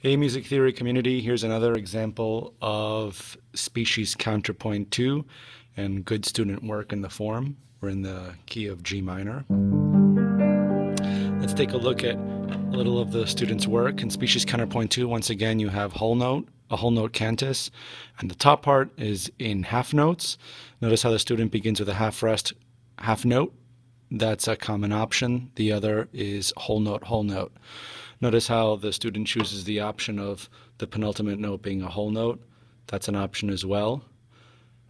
Hey music theory community, here's another example of species counterpoint 2 and good student work in the form. We're in the key of G minor. Let's take a look at a little of the student's work. In species counterpoint 2, once again, you have whole note, a whole note cantus, and the top part is in half notes. Notice how the student begins with a half rest, half note. That's a common option. The other is whole note, whole note. Notice how the student chooses the option of the penultimate note being a whole note. That's an option as well.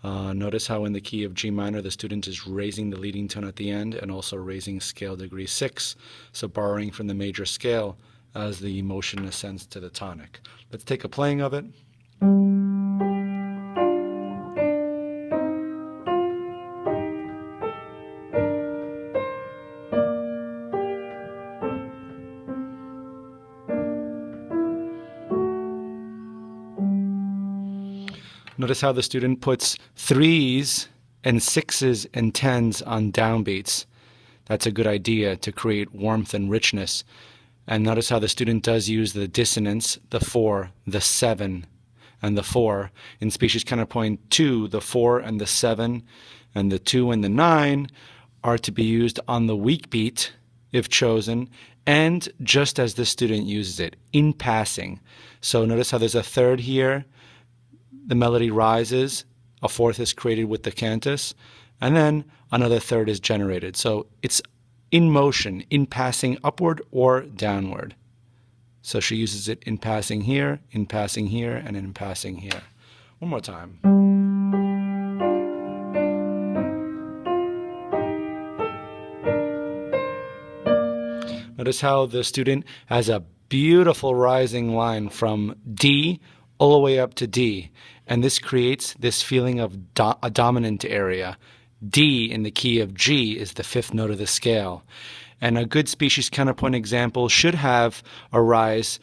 Notice how in the key of G minor the student is raising the leading tone at the end and also raising scale degree 6, so borrowing from the major scale as the motion ascends to the tonic. Let's take a playing of it. Notice how the student puts 3s and 6s and 10s on downbeats. That's a good idea to create warmth and richness. And notice how the student does use the dissonance, the 4, the 7, and the 4. In species counterpoint 2, the 4 and the 7 and the 2 and the 9 are to be used on the weak beat, if chosen, and just as the student uses it, in passing. So notice how there's a third here. The melody rises, a fourth is created with the cantus, and then another third is generated. So it's in motion, in passing upward or downward. So she uses it in passing here, and in passing here. One more time. Notice how the student has a beautiful rising line from D all the way up to D, and this creates this feeling of a dominant area. D in the key of G is the 5th note of the scale, and a good species counterpoint example should have a rise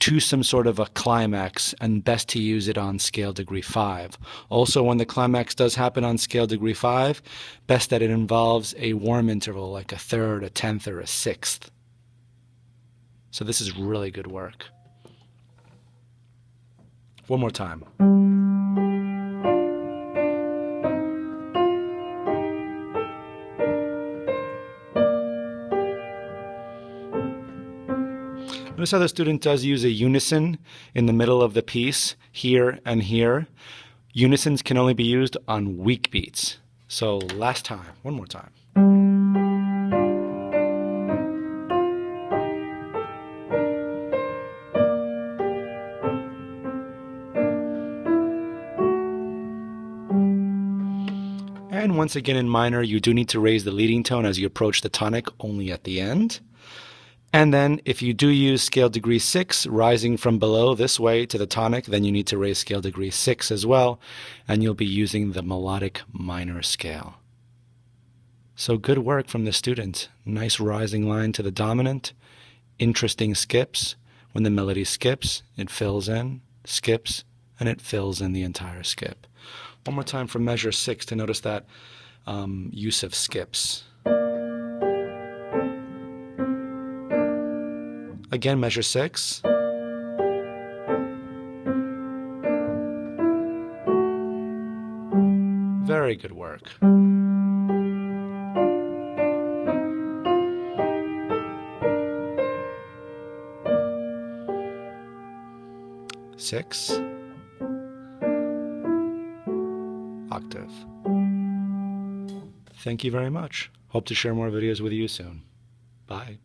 to some sort of a climax, and best to use it on scale degree 5. Also, when the climax does happen on scale degree 5, best that it involves a warm interval like a third, a 10th, or a 6th. So this is really good work. One more time. Notice how the student does use a unison in the middle of the piece, here and here. Unisons can only be used on weak beats. So last time, one more time. And once again in minor, you do need to raise the leading tone as you approach the tonic, only at the end. And then if you do use scale degree 6, rising from below this way to the tonic, then you need to raise scale degree 6 as well, and you'll be using the melodic minor scale. So good work from the student. Nice rising line to the dominant, interesting skips. When the melody skips, it fills in, skips, and it fills in the entire skip. One more time for measure 6 to notice that use of skips. Again, measure 6. Very good work. Six. Octave. Thank you very much. Hope to share more videos with you soon. Bye.